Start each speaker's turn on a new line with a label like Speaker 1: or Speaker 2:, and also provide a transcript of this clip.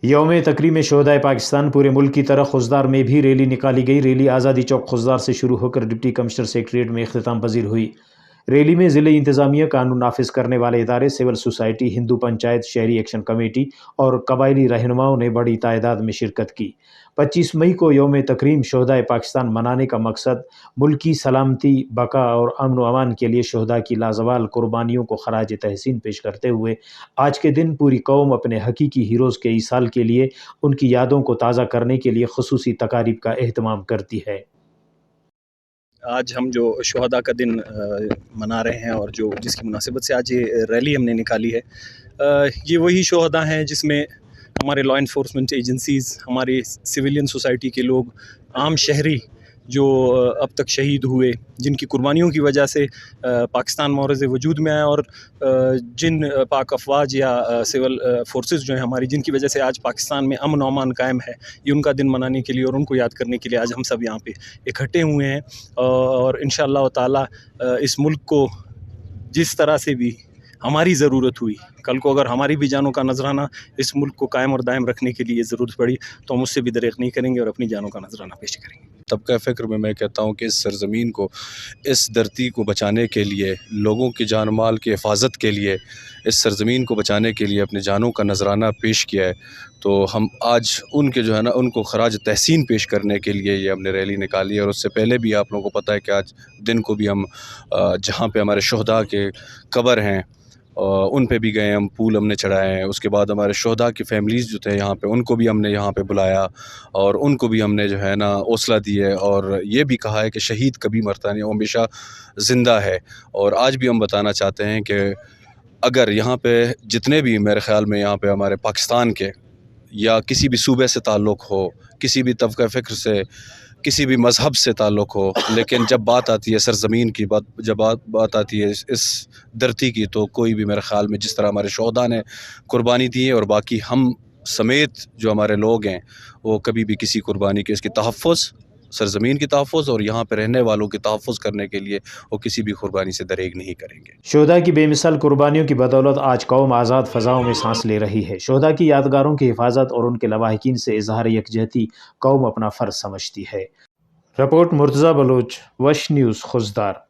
Speaker 1: यौम तकरीम शहदाए पाकिस्तान पूरे मुल्क की तरह खुजदार में भी रैली निकाली गई। रैली आज़ादी चौक खुजदार से शुरू होकर डिप्टी कमिश्नर सेक्रेटरीट में इख्तिताम पजीर हुई। रैली में ज़िले इंतज़ामिया, कानून नाफिज करने वाले इदारे, सिविल सोसाइटी, हिंदू पंचायत, शहरी एक्शन कमेटी और कबायली रहनुमाओं ने बड़ी तादाद में शिरकत की। 25 मई को यौम तकरीम शहदाए पाकिस्तान मनाने का मकसद मुल्क की सलामती, बका और अमन व अमान के लिए शहदा की लाजवाल कुर्बानियों को खराज तहसीन पेश करते हुए आज के दिन पूरी कौम अपने हकीकी हीरोज़ के ईसाल के लिए उनकी यादों को ताज़ा करने के लिए खुसूसी तकारीब का एहतमाम करती है।
Speaker 2: आज हम जो शुहदा का दिन मना रहे हैं और जो जिसकी मुनासिबत से आज ये रैली हमने निकाली है, ये वही शुहदा हैं जिसमें हमारे लॉ इन्फोर्समेंट एजेंसीज़, हमारे सिविलियन सोसाइटी के लोग, आम शहरी जो अब तक शहीद हुए, जिनकी कुर्बानियों की वजह से पाकिस्तान मौरज़ वजूद में आया और जिन पाक अफवाज या सिविल फोर्सेस जो हैं हमारी, जिनकी वजह से आज पाकिस्तान में अमन अमान कायम है, ये उनका दिन मनाने के लिए और उनको याद करने के लिए आज हम सब यहाँ पे इकट्ठे हुए हैं। और इंशाअल्लाह ताला इस मुल्क को जिस तरह से भी हमारी ज़रूरत हुई, कल को अगर हमारी भी जानों का नजराना इस मुल्क को कायम और दायम रखने के लिए ज़रूरत पड़ी तो हम उससे भी दरेक नहीं करेंगे और अपनी जानों का नजराना पेश करेंगे।
Speaker 3: तबका फ़िक्र में मैं कहता हूँ कि इस सरज़मीन को, इस धरती को बचाने के लिए, लोगों की जान माल की हिफाजत के लिए, इस सरज़मीन को बचाने के लिए अपने जानों का नजराना पेश किया है। तो हम आज उनके जो है ना, उनको खराज तहसीन पेश करने के लिए ये हमने रैली निकाली है। और उससे पहले भी आप लोगों को पता है कि आज दिन को भी हम जहाँ पे हमारे शुहदा के कब्र हैं उन पे भी गए, हम फूल हमने चढ़ाए हैं। उसके बाद हमारे शुहदा की फैमिलीज़ जो थे यहाँ पे, उनको भी हमने यहाँ पे बुलाया और उनको भी हमने जो है ना हौसला दी है और ये भी कहा है कि शहीद कभी मरता नहीं, वो हमेशा ज़िंदा है। और आज भी हम बताना चाहते हैं कि अगर यहाँ पे जितने भी, मेरे ख़्याल में यहाँ पे हमारे पाकिस्तान के या किसी भी सूबे से ताल्लुक़ हो, किसी भी तबका फ़िक्र से, किसी भी मज़हब से ताल्लुक़ हो, लेकिन जब बात आती है सरज़मीन की, जब बात आती है इस धरती की, तो कोई भी मेरे ख़्याल में जिस तरह हमारे शुहदा ने कुर्बानी दी है और बाकी हम समेत जो हमारे लोग हैं, वो कभी भी किसी कुर्बानी के, इसकी तहफ़्फ़ुज़, सरज़मीन की तहफ़्फ़ुज़ और यहाँ पे रहने वालों की तहफ़्फ़ुज़ करने के लिए वो किसी भी कुर्बानी से दरेग नहीं करेंगे।
Speaker 1: शोधा की बेमिसाल कुर्बानियों की बदौलत आज कौम आज़ाद फ़ज़ाओं में सांस ले रही है। शोधा की यादगारों की हिफाजत और उनके लवाहिकीन से इजहार यकजहती कौम अपना फ़र्ज समझती है। रिपोर्ट मुर्तज़ा बलोच, वश न्यूज़, खुजदार।